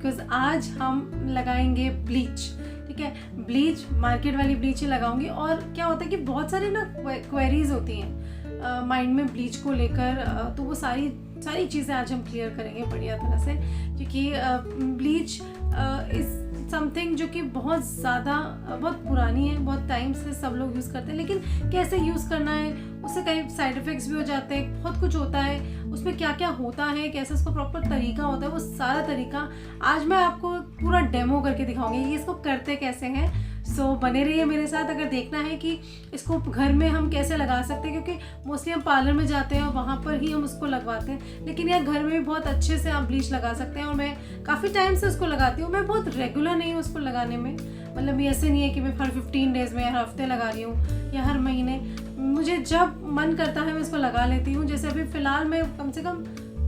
Because आज हम लगाएंगे ब्लीच। ठीक है, ब्लीच मार्केट वाली ब्लीच ही लगाऊंगी। और क्या होता है कि बहुत सारी ना क्वेरीज होती हैं माइंड में ब्लीच को लेकर, तो वो सारी चीज़ें आज हम क्लियर करेंगे बढ़िया तरह से, क्योंकि ब्लीच इज़ समथिंग जो कि बहुत पुरानी है, बहुत टाइम से सब लोग यूज़ करते हैं, लेकिन कैसे यूज़ करना है, उससे कई साइड इफ़ेक्ट्स भी हो जाते हैं, बहुत कुछ होता है उसमें, क्या क्या होता है, कैसे उसका प्रॉपर तरीका होता है, वो सारा तरीका आज मैं आपको पूरा डेमो करके दिखाऊंगी कि इसको करते कैसे हैं। सो बने रहिए मेरे साथ अगर देखना है कि इसको घर में हम कैसे लगा सकते हैं, क्योंकि मोस्टली हम पार्लर में जाते हैं और वहाँ पर ही हम उसको लगवाते हैं, लेकिन यार घर में भी बहुत अच्छे से आप ब्लीच लगा सकते हैं। और मैं काफ़ी टाइम से उसको लगाती हूँ, मैं बहुत रेगुलर नहीं हूँ उसको लगाने में, मतलब ये ऐसे नहीं है कि मैं हर 15 डेज़ में, हर हफ्ते लगा रही हूँ या हर महीने, मुझे जब मन करता है मैं इसको लगा लेती हूँ। जैसे अभी फ़िलहाल मैं कम से कम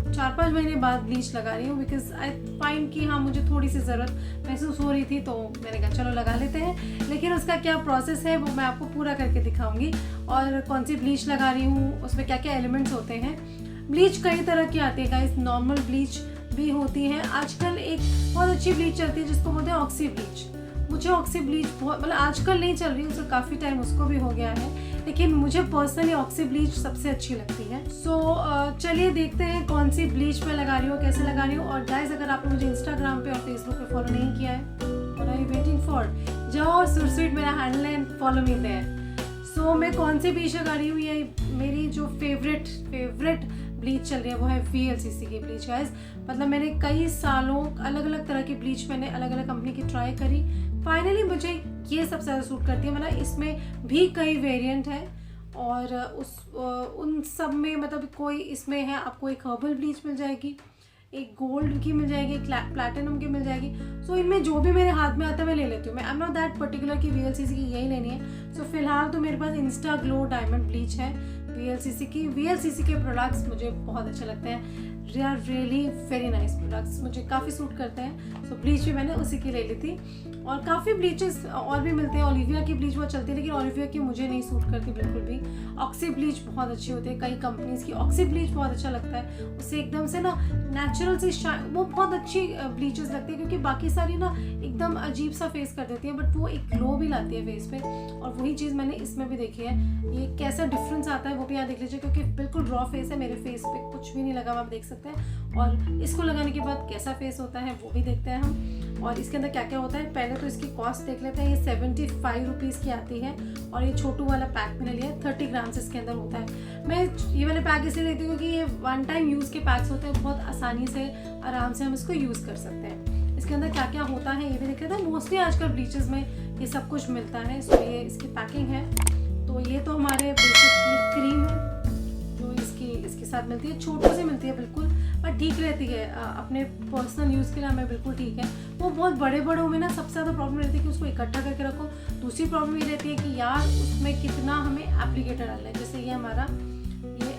4-5 महीने बाद ब्लीच लगा रही हूँ, बिकॉज आई फाइंड कि हाँ मुझे थोड़ी सी ज़रूरत महसूस हो रही थी, तो मैंने कहा चलो लगा लेते हैं। लेकिन उसका क्या प्रोसेस है वो मैं आपको पूरा करके दिखाऊंगी, और कौन सी ब्लीच लगा रही हूँ, उसमें क्या क्या एलिमेंट्स होते हैं। ब्लीच कई तरह की आती है गाइस, नॉर्मल ब्लीच भी होती है, आजकल एक बहुत अच्छी ब्लीच चलती है जिसको बोलते हैं ऑक्सी ब्लीच। मुझे ऑक्सी ब्लीच बहुत, मतलब आजकल नहीं चल रही, उसका काफ़ी टाइम उसको भी हो गया है, लेकिन मुझे पर्सनली ऑक्सी ब्लीच सबसे अच्छी लगती है। सो चलिए देखते हैं कौन सी ब्लीच मैं लगा रही हूँ, कैसे लगा रही हूँ। और गाइस अगर आपने मुझे इंस्टाग्राम पे और फेसबुक पे फॉलो नहीं किया है, what are you waiting for, जाओ और सुरस्वीट मेरा हैंडल है, फॉलो मी देयर। सो मैं कौन सी ब्लीच लगा रही हूँ, ये मेरी जो फेवरेट ब्लीच चल रही है वो है VLCC की ब्लीच गाइस। मतलब मैंने कई सालों अलग अलग तरह की ब्लीच मैंने अलग अलग कंपनी की ट्राई करी, फाइनली मुझे ये सबसे ज़्यादा सूट करती है। मतलब इसमें भी कई वेरिएंट है, और उन सब में मतलब कोई इसमें है, आपको एक हर्बल ब्लीच मिल जाएगी, एक गोल्ड की मिल जाएगी, एक प्लैटिनम की मिल जाएगी। सो इनमें जो भी मेरे हाथ में आता है मैं ले लेती हूँ, मैं I am not that particular कि VLCC की यही लेनी है। सो फिलहाल तो मेरे पास इंस्टा ग्लो डायमंड ब्लीच है VLCC की। VLCC के प्रोडक्ट्स मुझे बहुत अच्छे लगते हैं, they are really very nice products, मुझे काफ़ी सूट करते हैं। सो ब्लीच भी मैंने उसी की ले ली थी, और काफ़ी ब्लीचेस और भी मिलते हैं। ओलिविया की ब्लीच बहुत चलती है, लेकिन ओलिविया की मुझे नहीं सूट करती बिल्कुल भी। ऑक्सी ब्लीच बहुत अच्छी होती है, कई कंपनीज की ऑक्सी ब्लीच बहुत अच्छा लगता है, उससे एकदम से ना नेचुरल सी वो बहुत अच्छी ब्लीचेस लगती है, क्योंकि बाकी सारी ना एकदम अजीब सा फेस कर देती है, बट वो एक ग्लो भी लाती है फेस पे। और वही चीज़ मैंने इसमें भी देखी है, ये कैसा डिफरेंस आता है वो भी आप देख लीजिए, क्योंकि बिल्कुल रॉ फेस है, मेरे फेस पे कुछ भी नहीं लगा, आप देख सकते हैं। और इसको लगाने के बाद कैसा फेस होता है वो भी देखते हैं हम, और इसके अंदर क्या क्या होता है। पहले तो इसकी कॉस्ट देख लेते हैं, ये 75 रुपीज़ की आती है, और ये छोटू वाला पैक मैंने लिया है, 30 ग्राम्स इसके अंदर होता है। मैं ये वाले पैक इसलिए लेती हूँ क्योंकि ये वन टाइम यूज़ के पैक्स होते हैं, बहुत आसानी से आराम से हम इसको यूज़ कर सकते हैं। इसके अंदर क्या क्या होता है ये भी देख लेते हैं। मोस्टली आजकल ब्लीचेस में ये सब कुछ मिलता है। सो ये इसकी पैकिंग है, तो ये तो हमारे बेसिकली क्रीम है जो इसके साथ मिलती है, छोटू से मिलती है बिल्कुल, पर ठीक रहती है अपने पर्सनल यूज़ के लिए, हमें बिल्कुल ठीक है। वो बहुत बड़े में ना सबसे ज़्यादा प्रॉब्लम रहती है कि उसको इकट्ठा करके रखो। दूसरी प्रॉब्लम ये रहती है कि यार उसमें कितना हमें एप्लीकेटर डालना है, जैसे ये हमारा ये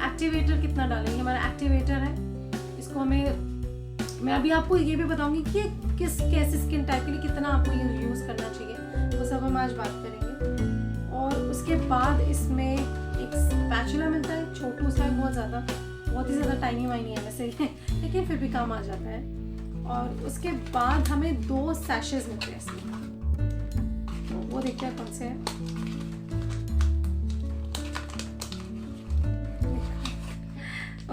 एक्टिवेटर कितना डालेंगे, हमारा एक्टिवेटर है, इसको मैं अभी आपको ये भी बताऊंगी कि कैसे स्किन टाइप के लिए कितना आपको ये यूज़ करना चाहिए, वो सब हम आज बात करेंगे। और उसके बाद इसमें एक स्पैचुला मिलता है, छोटू सा है, बहुत ही ज़्यादा टाइनी वाइनी है वैसे लेकिन फिर भी काम आ जाता है। और उसके बाद हमें 2 सैशेज मिलते हैं इसमें, तो वो देखते हैं कौन से हैं।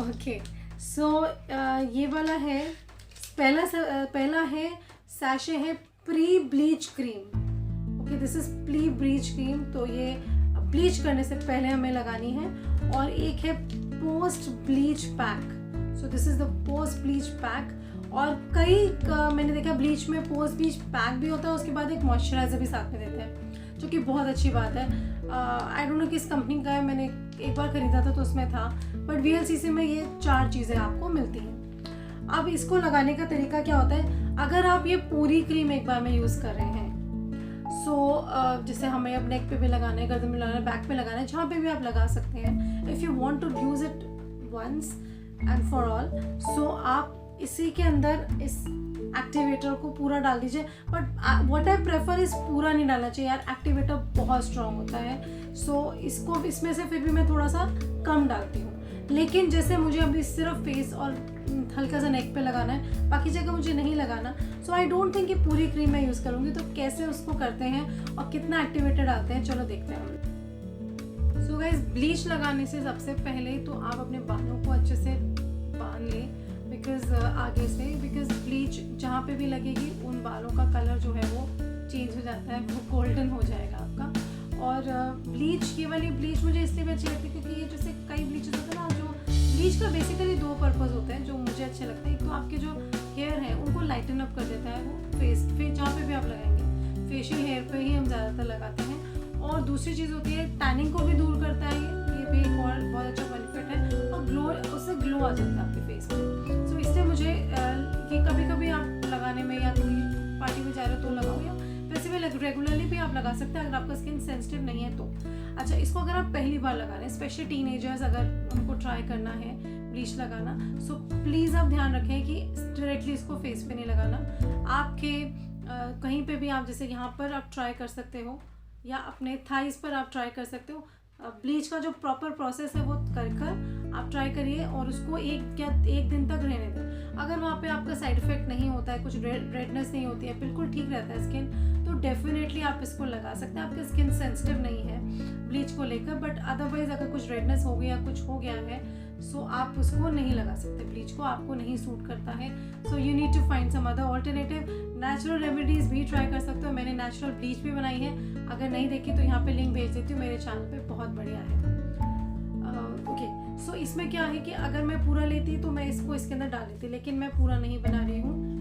ओके, सो ये वाला है पहला है सैशे है pre bleach cream. Okay, this is pre bleach cream, तो ये ब्लीच करने से पहले हमें लगानी है। और एक है post bleach pack, so this is the post bleach pack. और मैंने देखा ब्लीच में पोस्ट ब्लीच पैक भी होता है, उसके बाद एक मॉइस्चराइजर भी साथ में देते हैं, जो कि बहुत अच्छी बात है। आई डोंट नो किस कंपनी का है, मैंने एक बार खरीदा था तो उसमें था, बट VLCC में ये 4 चीज़ें आपको मिलती हैं। अब इसको लगाने का तरीका क्या होता है, अगर आप ये पूरी क्रीम एक बार में यूज़ कर रहे हैं, जैसे हमें अब नेक पे भी लगाना है, गर्दन में लगाना है, बैक पे लगाना है, जहाँ पे भी आप लगा सकते हैं। If you want to use it once and for all, so आप इसी के अंदर इस एक्टिवेटर को पूरा डाल दीजिए। बट व्हाट आई प्रेफर इस पूरा नहीं डालना चाहिए यार, एक्टिवेटर बहुत स्ट्रॉन्ग होता है। सो इसको इसमें से फिर भी मैं थोड़ा सा कम डालती हूँ, लेकिन जैसे मुझे अभी सिर्फ फेस और हल्का सा नेक पे लगाना है, बाकी जगह मुझे नहीं लगाना। सो आई डोंट थिंक कि पूरी क्रीम मैं यूज़ करूँगी। तो कैसे उसको करते हैं और कितना एक्टिवेटेड आते हैं, चलो देखते हैं। सो गाइस, ब्लीच लगाने से सबसे पहले तो आप अपने बालों को अच्छे से बांध लें, बिकॉज आगे से, बिकॉज ब्लीच जहाँ पे भी लगेगी उन बालों का कलर जो है वो चेंज हो जाता है, वो गोल्डन हो जाएगा आपका। और ब्लीच, ये वाली ब्लीच मुझे इसलिए भी अच्छी लगती है क्योंकि ये जैसे कई ब्लीचेस होते हैं ना, जो ब्लीच का बेसिकली 2 पर्पस होते हैं जो मुझे अच्छे लगते हैं। एक तो आपके जो हेयर है उनको लाइटन अप कर देता है वो फेस जहाँ पे भी आप लगाएंगे, फेशियल हेयर पे ही हम ज़्यादातर लगाते हैं। और दूसरी चीज़ होती है, टैनिंग को भी दूर करता है, ये भी एक और बहुत अच्छा बेनिफिट है। और ग्लो, उससे ग्लो आ जाता है आपके फेस पे। सो इसलिए मुझे ये कभी कभी आप लगाने में, या कोई पार्टी में जा रहे हो तो लगाओ, या वैसे भी रेगुलरली भी आप लगा सकते हैं अगर आपका स्किन सेंसिटिव नहीं है तो। अच्छा, इसको अगर आप पहली बार लगा रहे हैं, स्पेशली टीनेजर्स अगर उनको ट्राई करना है ब्लीच लगाना, सो प्लीज़ आप ध्यान रखें कि डायरेक्टली इसको फेस पे नहीं लगाना। आपके कहीं पे भी आप, जैसे यहाँ पर आप ट्राई कर सकते हो, या अपने थाइस पर आप ट्राई कर सकते हो। ब्लीच का जो प्रॉपर प्रोसेस है वो कर आप ट्राई करिए और उसको एक दिन तक रहने दें। अगर वहाँ पे आपका साइड इफेक्ट नहीं होता है, कुछ रेडनेस नहीं होती है, बिल्कुल ठीक रहता है स्किन, तो डेफिनेटली आप इसको लगा सकते हैं। आपकी स्किन सेंसिटिव नहीं है ब्लीच को लेकर, बट अदरवाइज अगर कुछ रेडनेस हो गया, कुछ हो गया है, सो आप उसको नहीं लगा सकते ब्लीच को, आपको नहीं सूट करता है। So you need to find some other alternative. Natural remedies भी ट्राई कर सकते हो, मैंने नेचुरल ब्लीच भी बनाई है, अगर नहीं देखी तो यहाँ पे लिंक भेज देती हूँ मेरे चैनल पे, बहुत बढ़िया है। ओके, सो इसमें क्या है कि अगर मैं पूरा लेती तो मैं इसको इसके अंदर डाल देती, लेकिन मैं पूरा नहीं बना रही हूँ,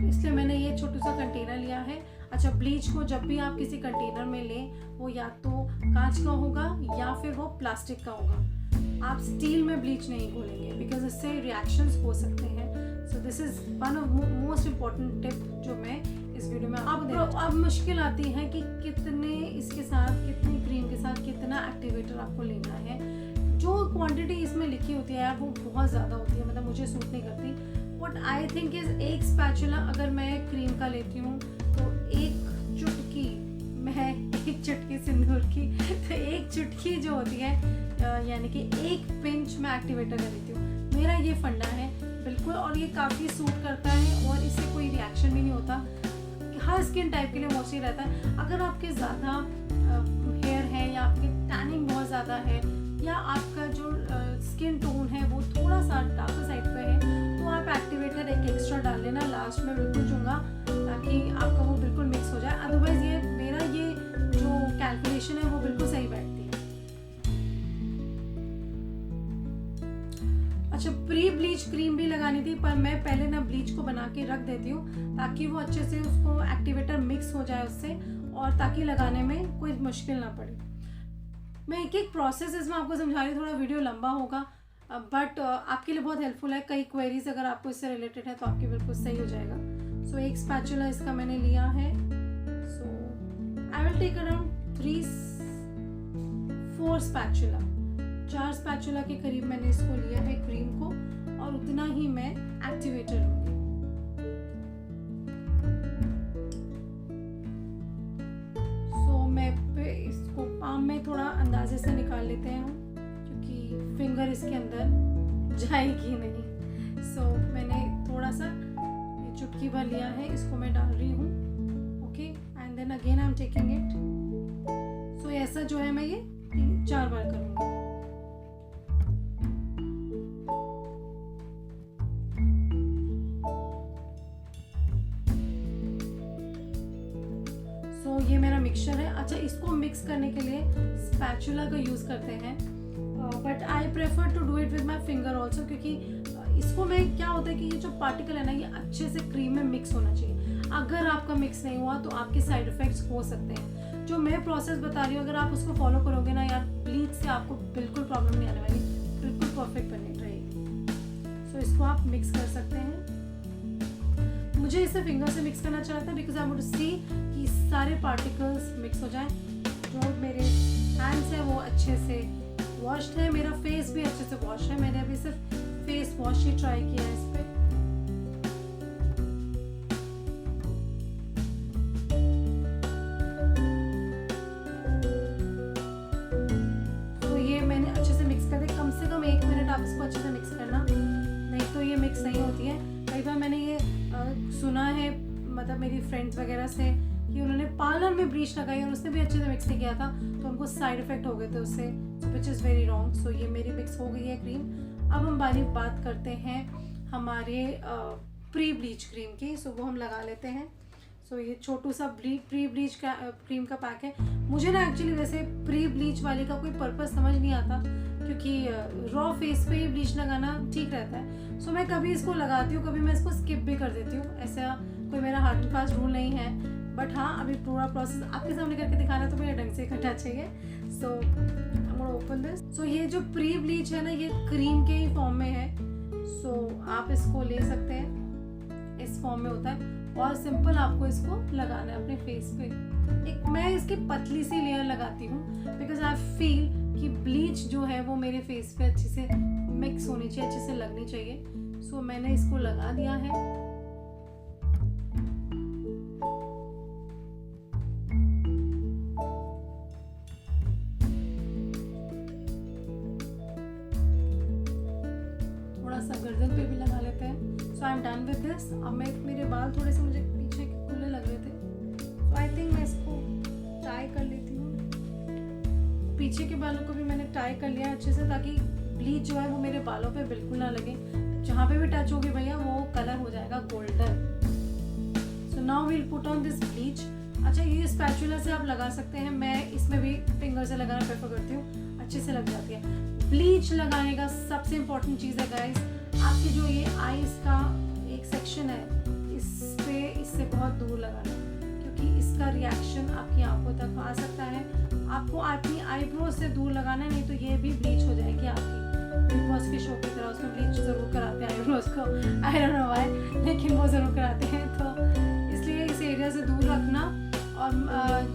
इसलिए मैंने ये छोटा सा कंटेनर लिया है। अच्छा, ब्लीच को जब भी आप किसी कंटेनर में लें, वो या तो कांच का होगा या फिर वो प्लास्टिक का होगा। आप स्टील में ब्लीच नहीं घोलेंगे, बिकॉज इससे रिएक्शंस हो सकते हैं। सो this is one of most important tip जो मैं इस वीडियो में अब मुश्किल आती है कि कितने इसके साथ, कितनी क्रीम के साथ कितना एक्टिवेटर आपको लेना है। जो क्वांटिटी इसमें लिखी होती है वो बहुत ज़्यादा होती है, मतलब मुझे सूट नहीं करती। व्हाट आई थिंक इज, एक स्पैचुला अगर मैं क्रीम का लेती हूँ तो एक चुटकी सिंदूर की, तो एक चुटकी जो होती है, यानी कि एक पिंच मैं एक्टिवेटर कर लेती हूँ। मेरा ये फंडा है बिल्कुल, और ये काफ़ी सूट करता है और इससे कोई रिएक्शन भी नहीं होता। हर स्किन टाइप के लिए मोस्टली रहता है। अगर आपके ज़्यादा हेयर है, या आपकी टैनिंग बहुत ज़्यादा है, या आपका जो स्किन टोन है वो थोड़ा सा डार्क साइड पे है, तो आप एक्टिवेटर एक एक्स्ट्रा डाल लेना, लास्ट में बिल्कुल चूँगा, ताकि आपका वो बिल्कुल मिक्स हो जाए। अदरवाइज़ ये मेरा ये जो कैलकुलेशन है वो बिल्कुल सही बैठती है। अच्छा, प्री ब्लीच क्रीम भी लगानी थी, पर मैं पहले ना ब्लीच को बना के रख देती हूँ ताकि वो अच्छे से उसको एक्टिवेटर मिक्स हो जाए उससे, और ताकि लगाने में कोई मुश्किल ना पड़े। मैं एक प्रोसेस इसमें आपको समझा रही, थोड़ा वीडियो लंबा होगा, बट आपके लिए बहुत हेल्पफुल है। कई क्वेरीज अगर आपको इससे रिलेटेड है तो आपके बिल्कुल सही हो जाएगा। सो एक स्पैचुला इसका मैंने लिया है। So I will take around 4 spatula, 4 spatula के करीब मैंने इसको लिया है क्रीम को, और उतना ही मैं एक्टिवेटर लूँगी। सो मैं इसको पाम में थोड़ा अंदाजे से निकाल लेते हैं, क्योंकि फिंगर इसके अंदर जाएगी नहीं। सो मैंने थोड़ा सा चुटकी भर लिया है, इसको मैं डाल रही हूँ। Okay, and then again I am taking इट। सो ऐसा जो है मैं ये 4 बार करूँगी। सो ये मेरा मिक्सचर है। अच्छा, इसको मिक्स करने के लिए स्पैचुला का यूज़ करते हैं, but I prefer to do it with my finger also, क्योंकि इसको मैं, क्या होता है कि ये जो पार्टिकल है ना, ये अच्छे से क्रीम में मिक्स होना चाहिए। अगर आपका मिक्स नहीं हुआ तो आपके साइड इफ़ेक्ट्स हो सकते हैं। जो मैं प्रोसेस बता रही हूँ, अगर आप उसको फॉलो करोगे ना यार, ब्लीच से आपको बिल्कुल प्रॉब्लम नहीं आने वाली, बिल्कुल परफेक्ट बनी रहेगी। सो इसको आप मिक्स कर सकते हैं। मुझे इसे फिंगर से मिक्स करना चाहता है, बिकॉज आई वांट टू सी कि सारे पार्टिकल्स मिक्स हो जाएं। जो मेरे हैंड्स हैं वो अच्छे से वॉश्ड है, मेरा फेस भी अच्छे से वॉश है। मैंने अभी सिर्फ फेस वॉश ही ट्राई किया है इस पे। तो ये मैंने अच्छे से मिक्स कर दिया। कम से कम 1 मिनट आप इसको अच्छे से मिक्स कई बार मैंने ये सुना है, मतलब मेरी फ्रेंड्स वगैरह से, कि उन्होंने पार्लर में ब्लीच लगाई और उसने भी अच्छे से मिक्स नहीं किया था तो उनको साइड इफेक्ट हो गए थे उससे, विच इज़ वेरी रॉन्ग। सो ये मेरी मिक्स हो गई है क्रीम। अब हम बात करते हैं हमारे प्री ब्लीच क्रीम की। सो वो हम लगा लेते हैं। सो ये छोटू सा प्री ब्लीच का क्रीम का पैक है। मुझे ना एक्चुअली वैसे प्री ब्लीच वाले का कोई पर्पस समझ नहीं आता, क्योंकि रॉ फेस पे ही ब्लीच लगाना ठीक रहता है। सो मैं कभी इसको लगाती हूँ, कभी मैं इसको स्किप भी कर देती हूँ। ऐसा कोई मेरा हार्ड एंड फास्ट रूल नहीं है, बट हाँ अभी पूरा प्रोसेस आपके सामने करके दिखाना तो मुझे ढंग से करना चाहिए। सो आई एम ओपन दिस। सो ये जो प्री ब्लीच है ना, ये क्रीम के ही फॉर्म में है। सो आप इसको ले सकते हैं, इस फॉर्म में होता है और सिंपल आपको इसको लगाना है अपने फेस पे। एक मैं इसकी पतली सी लेयर लगाती हूँ बिकॉज आई फील कि ब्लीच जो है वो मेरे फेस पे अच्छे से मिक्स होनी चाहिए, अच्छे से लगनी चाहिए। सो मैंने इसको लगा दिया है। थोड़ा सा गर्दन पे भी लगा लेते हैं। So I am done with this. अब मेरे बाल थोड़े से मुझे पीछे खुले लग रहे थे, सो आई थिंक मैं इसको टाई कर लेती हूँ। पीछे के बालों को भी मैंने टाई कर लिया अच्छे से, ताकि ब्लीच जो है वो मेरे बालों पे बिल्कुल ना लगे। जहाँ पे भी टच होगी भैया वो कलर हो जाएगा golden. So now we'll put on this bleach. अच्छा, ये स्पैचुला से आप लगा सकते हैं, मैं इसमें भी फिंगर से लगाना प्रेफर करती हूँ, अच्छे से लग जाती है। ब्लीच लगाने का सबसे इम्पोर्टेंट चीज़ है गाइस, आपके जो ये आईज का एक सेक्शन है, इससे बहुत दूर लगाना, क्योंकि इसका रिएक्शन आपकी आंखों तक आ सकता है। आपको अपनी आईब्रोज से दूर लगाना है, नहीं तो ये भी ब्लीच हो जाएगी आपकी। बिग बॉस के शो की तरह उसमें ब्लीच ज़रूर कराते हैं आईब्रोज को, आई डोंट नो व्हाई, लेकिन वो ज़रूर कराते हैं। तो इसलिए इस एरिया से दूर रखना, और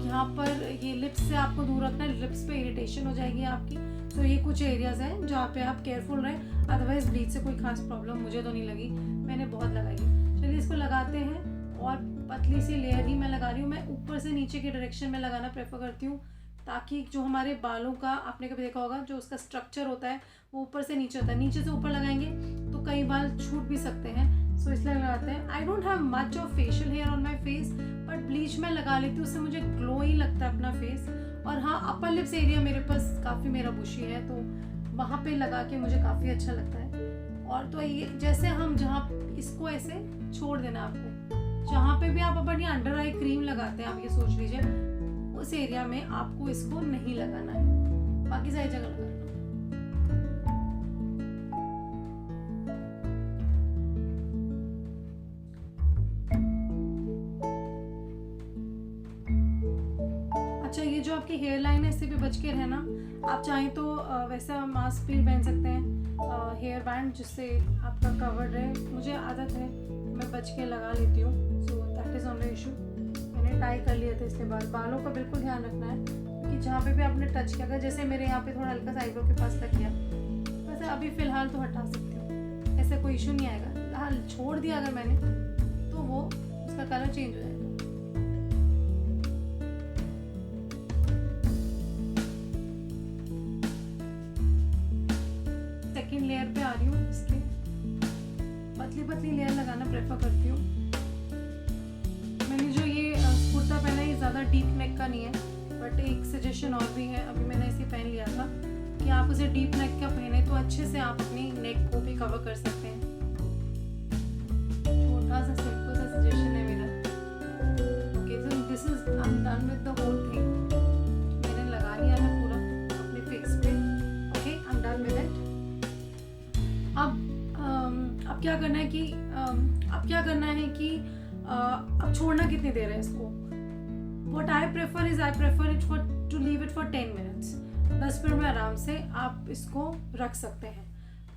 यहाँ पर ये लिप्स से आपको दूर रखना है, लिप्स पे इरिटेशन हो जाएगी आपकी। तो ये कुछ एरियाज़ हैं जहाँ पे आप केयरफुल रहें, अदरवाइज ब्लीच से कोई खास प्रॉब्लम मुझे तो नहीं लगी, मैंने बहुत लगाई है। चलिए इसको लगाते हैं, और पतली सी लेयर ही मैं लगा रही हूँ। मैं ऊपर से नीचे के डायरेक्शन में लगाना प्रेफर करती हूँ, ताकि जो हमारे बालों का, आपने कभी देखा होगा, जो उसका स्ट्रक्चर होता है वो ऊपर से नीचे होता है। नीचे से ऊपर लगाएंगे तो कई बाल छूट भी सकते हैं, सो इसलिए लगाते हैं। I don't have much of facial hair on my face, but bleach मैं लगा लेती हूँ, उससे मुझे ग्लो ही लगता है अपना फेस। और हाँ, अपर लिप्स एरिया मेरे पास काफ़ी मेरा बुशी है, तो वहाँ पे लगा के मुझे काफ़ी अच्छा लगता है। और तो ये जैसे हम जहाँ इसको ऐसे छोड़ देना आपको, जहाँ पे भी आप अपनी अंडर आई क्रीम लगाते हैं, आप ये सोच लीजिए उस एरिया में आपको इसको नहीं लगाना है, बाकी सारी जगह लगाना। अच्छा, ये जो आपकी हेयर लाइन है इससे भी बच के रहना। आप चाहें तो वैसा मास्क भी पहन सकते हैं, हेयर बैंड, जिससे आपका कवर्ड रहे। मुझे आदत है, मैं बच के लगा लेती हूँ, so that is on the issue. मैंने टाई कर लिया था इसके बाद। बालों का बिल्कुल ध्यान रखना है, क्योंकि जहाँ पे भी आपने टच किया था, जैसे मेरे यहाँ पे थोड़ा हल्का सा आईब्रो के पास तक किया, वैसे अभी फ़िलहाल तो हटा सकती हूँ, ऐसा कोई इशू नहीं आएगा। फिलहाल छोड़ दिया अगर मैंने, तो वो उसका कलर चेंज हो जाएगा। सेकेंड लेयर पे आ रही हूँ, इसके पतली लेयर लगाना प्रेफर करती हूँ। मैंने जो ये कुर्ता पहना है, ये ज़्यादा डीप नेक का नहीं है, बट एक सजेशन और भी है, अभी मैंने इसे पहन लिया था, कि आप उसे डीप नेक का पहने तो अच्छे से आप अपनी नेक को भी कवर कर सकते हैं। छोटा सा सिंपल सा सजेशन है मेरा। Okay, so this is I am done with the whole thing. मैंने लगा लिया है पूरा अपने फेस पे। Okay, I am done with it. अब क्या करना है कि अब छोड़ना कितनी देर है इसको। What I prefer it to leave it for 10 minutes। 10 minute में आराम से आप इसको रख सकते हैं।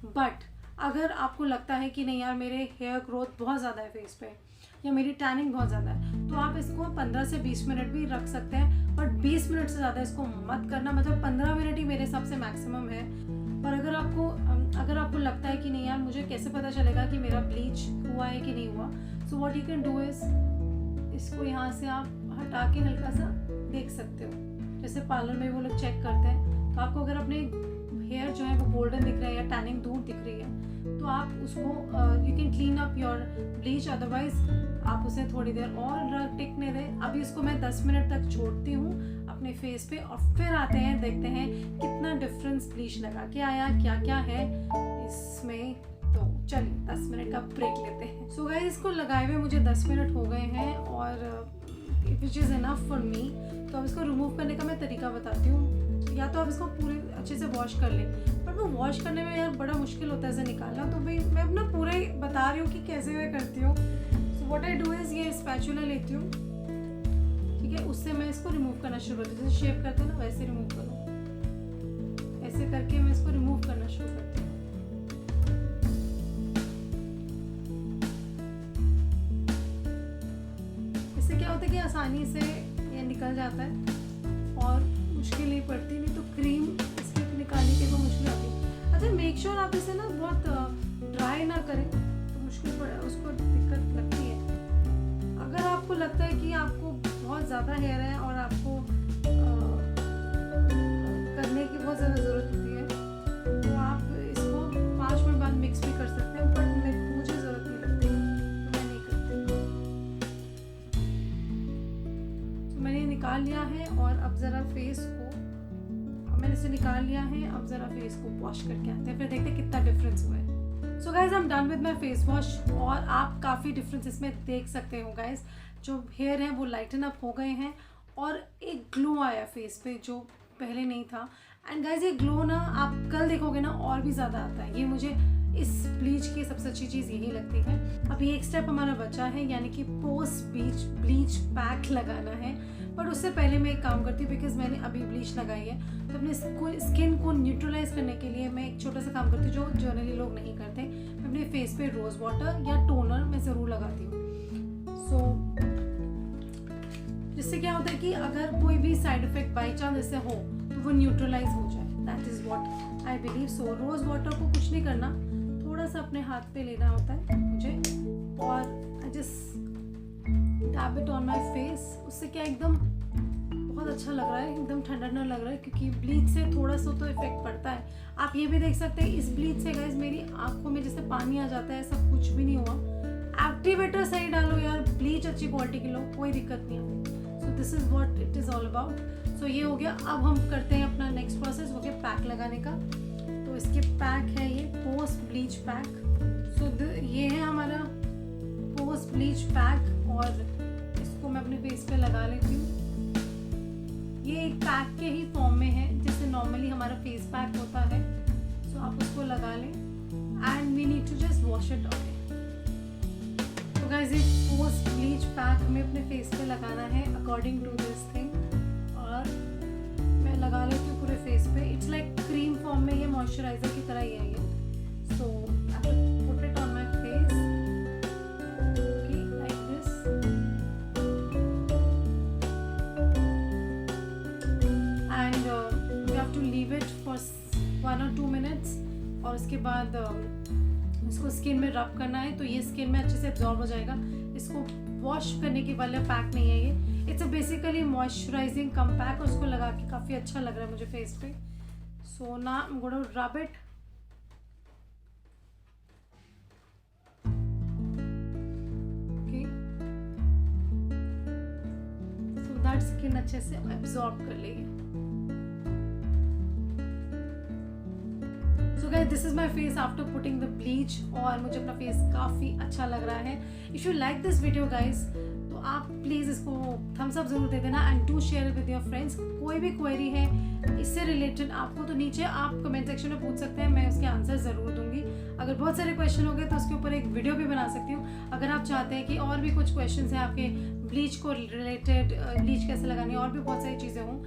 बट अगर आपको लगता है कि नहीं यार, मेरे हेयर ग्रोथ बहुत ज़्यादा है फेस पे, या मेरी टैनिंग बहुत ज़्यादा है, तो आप इसको 15 से 20 मिनट भी रख सकते हैं। बट 20 मिनट से ज़्यादा इसको मत करना, मतलब 15 मिनट ही मेरे हिसाब से मैक्सिमम है। पर अगर आपको लगता है कि नहीं यार, मुझे कैसे पता चलेगा कि मेरा ब्लीच हुआ है कि नहीं हुआ, so what you can do is, इसको यहाँ से आप हटा के हल्का सा देख सकते हो, जैसे पार्लर में वो लोग चेक करते हैं। तो आपको अगर अपने हेयर जो है वो गोल्डन दिख रहा है या टैनिंग दूर दिख रही है तो आप उसको you can clean up your bleach, otherwise आप उसे थोड़ी देर और टिकने दें। अभी इसको मैं 10 मिनट तक छोड़ती हूँ अपने फेस पे और फिर आते हैं, देखते हैं कितना डिफरेंस ब्लीच लगा के आया, क्या क्या है इसमें। तो चलिए 10 मिनट का ब्रेक लेते हैं। सो गाइस, इसको लगाए हुए मुझे 10 मिनट हो गए हैं और which is enough for me. तो अब इसको रिमूव करने का मैं तरीका बताती हूँ। या तो आप इसको पूरे अच्छे से वॉश कर लें, पर वो वॉश करने में यार बड़ा मुश्किल होता है इसे निकालना, तो भाई मैं अपना पूरा ही बता रही हूँ कि कैसे मैं करती हूँ। So what I do is ये स्पैचुला लेती हूँ, ठीक है, उससे मैं इसको रिमूव करना शुरू करती हूँ। जैसे शेव करते हैं ना वैसे रिमूव करो, ऐसे करके मैं इसको रिमूव करना शुरू करती हूँ। इससे क्या होता है कि आसानी से ये निकल जाता है और मुश्किल नहीं पड़ती, नहीं तो क्रीम इसकी निकालने की तो मुश्किल आती है। अच्छा, मेक श्योर आप इसे ना बहुत ड्राई ना करें, तो मुश्किल पड़े, उसको दिक्कत लगती है। अगर आपको लगता है कि आपको बहुत ज़्यादा हेयर है और आपको करने की बहुत ज़्यादा ज़रूरत होती है, तो आप इसको 5 मिनट बाद मिक्स भी कर सकते हैं, बट मुझे ज़रूरत नहीं लगती, तो मैं नहीं करती। तो मैंने निकाल लिया है और अब ज़रा फेस को, मैंने इसे निकाल लिया है, अब ज़रा फेस को वॉश करके आते हैं, फिर देखते हैं कितना डिफरेंस हुआ है। So guys, I am done with my face wash और आप काफ़ी डिफरेंस इसमें देख सकते हो गाइज। जो हेयर हैं वो लाइटन अप हो गए हैं और एक ग्लो आया फेस पे जो पहले नहीं था। एंड गाइज, ये ग्लो ना आप कल देखोगे ना और भी ज़्यादा आता है। ये मुझे इस ब्लीच की सबसे अच्छी चीज़ यही लगती है। अभी एक स्टेप हमारा बचा है, यानी कि पोस्ट ब्लीच पैक लगाना है। बट उससे पहले मैं एक काम करती हूँ, बिकॉज मैंने अभी ब्लीच लगाई है, तो अपने स्किन को न्यूट्रलाइज करने के लिए मैं एक छोटा सा काम करती हूँ जो जनरली लोग नहीं करते। मैं अपने फेस पे रोज़ वाटर या टोनर मैं ज़रूर लगाती हूँ। सो जिससे क्या होता है कि अगर कोई भी साइड इफेक्ट बाई चांस इससे हो तो वो न्यूट्रलाइज हो जाए। That is what I believe. So rose water को कुछ नहीं करना, थोड़ा सा अपने हाथ पे लेना होता है मुझे और I just tap it on my face. उससे क्या एकदम बहुत अच्छा लग रहा है, एकदम ठंडा ठंडा लग रहा है, क्योंकि ब्लीच से थोड़ा सा तो इफेक्ट पड़ता है। आप ये भी देख सकते हैं इस ब्लीच से गाइस मेरी आंखों में जैसे पानी आ जाता है, ऐसा कुछ भी नहीं हुआ। एक्टिवेटर सही डालो यार, ब्लीच अच्छी क्वालिटी की लो, कोई दिक्कत नहीं है। So this is what it is all about. So ये हो गया। अब हम करते हैं अपना नेक्स्ट प्रोसेस, हो गया पैक लगाने का। तो इसके पैक है ये पोस्ट ब्लीच पैक। सो ये है हमारा पोस्ट ब्लीच पैक और इसको मैं अपने फेस पे लगा लेती हूँ। ये एक पैक के ही फॉर्म में है जैसे नॉर्मली हमारा फेस पैक होता है। सो आप उसको लगा लें and we need to just wash it away. तो गाइस, ये पोस्ट ब्लीच पैक हमें अपने फेस पे लगाना है अकॉर्डिंग टू दिस थिंग और मैं लगा लेती हूँ पूरे फेस पे। इट्स लाइक क्रीम फॉर्म में, ये मॉइस्चराइजर की तरह ही है ये। So I will put it on my face like this and we have to leave it for 1 or 2 minutes और उसके बाद इसको स्किन में रब करना है, तो ये स्किन में अच्छे से एब्जॉर्ब हो जाएगा। इसको वॉश करने के वाला पैक नहीं है ये, it's a basically moisturising come pack और उसको लगा के काफ़ी अच्छा लग रहा है मुझे फेस पे। सो ना I am going to rub it. Okay, so that skin अच्छे से एब्जॉर्ब कर लेगी। Guys, this is my face after putting the bleach और मुझे अपना फेस काफ़ी अच्छा लग रहा है। If you like this video guys, तो आप प्लीज़ इसको थम्स अप ज़रूर दे देना and do share with your friends. कोई भी क्वेरी है इससे रिलेटेड आपको, तो नीचे आप कमेंट सेक्शन में पूछ सकते हैं, मैं उसके आंसर ज़रूर दूंगी। अगर बहुत सारे क्वेश्चन हो गए तो उसके ऊपर एक वीडियो भी बना सकती हूँ। अगर आप चाहते हैं कि और भी कुछ क्वेश्चन हैं आपके ब्लीच को रिलेटेड, ब्लीच कैसे लगानी है, और भी बहुत सारी चीज़ें हों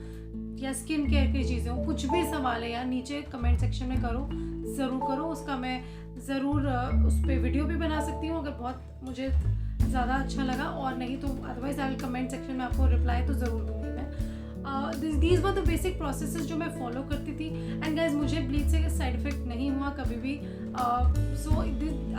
या स्किन केयर की चीज़ें हो, कुछ भी सवाल है यार, नीचे कमेंट सेक्शन में करो, ज़रूर करो। उसका मैं ज़रूर उस पर वीडियो भी बना सकती हूँ अगर बहुत मुझे ज़्यादा अच्छा लगा, और नहीं तो otherwise I will comment section में आपको रिप्लाई तो ज़रूर दूँगी मैं। These were the basic processes जो मैं फॉलो करती थी। एंड गाइज, मुझे ब्लीच से साइड इफेक्ट नहीं हुआ कभी भी। सो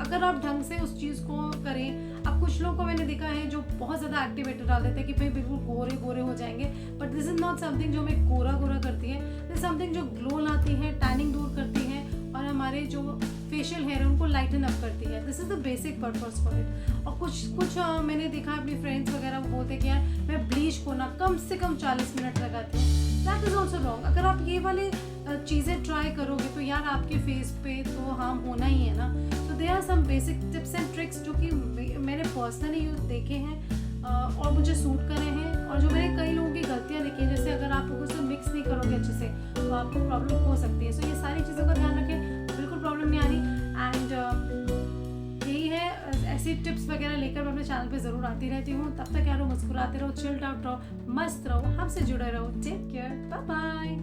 अगर आप ढंग से उस चीज़ को करें, आपको कुछ लोगों को मैंने देखा है जो बहुत ज़्यादा एक्टिवेटर डाल देते हैं कि भाई बिल्कुल गोरे गोरे हो जाएंगे, but this is not something जो हमें गोरा गोरा करती है। दिस समथिंग जो ग्लो लाती है, टैनिंग दूर करती है और हमारे जो फेशियल हेयर है उनको लाइटन अप करती है। This is the basic purpose for it. और कुछ मैंने देखा अपनी फ्रेंड्स वगैरह वो बोलते हैं कि यार मैं ब्लीच को ना कम से कम 40 मिनट लगाती हूँ। That is also wrong. अगर आप ये वाले चीज़ें ट्राई करोगे तो यार आपके फेस पे तो हार्म होना ही है ना। तो there are some basic tips and tricks जो कि मैंने पर्सनली यूज देखे हैं और मुझे सूट करे हैं, और जो मैंने कई लोगों की गलतियाँ देखी हैं, जैसे अगर आप उसे मिक्स नहीं करोगे अच्छे से तो आपको प्रॉब्लम हो सकती है। सो ये सारी चीज़ों का ध्यान रखें, बिल्कुल प्रॉब्लम नहीं आ रही। एंड यही है, ऐसी टिप्स वगैरह लेकर मैं अपने चैनल पे ज़रूर आती रहती हूँ। तब तक यारो मुस्कुराते रहो, चिल्ड आउट रहो, मस्त रहो, हमसे जुड़े रहो। Take care, bye bye.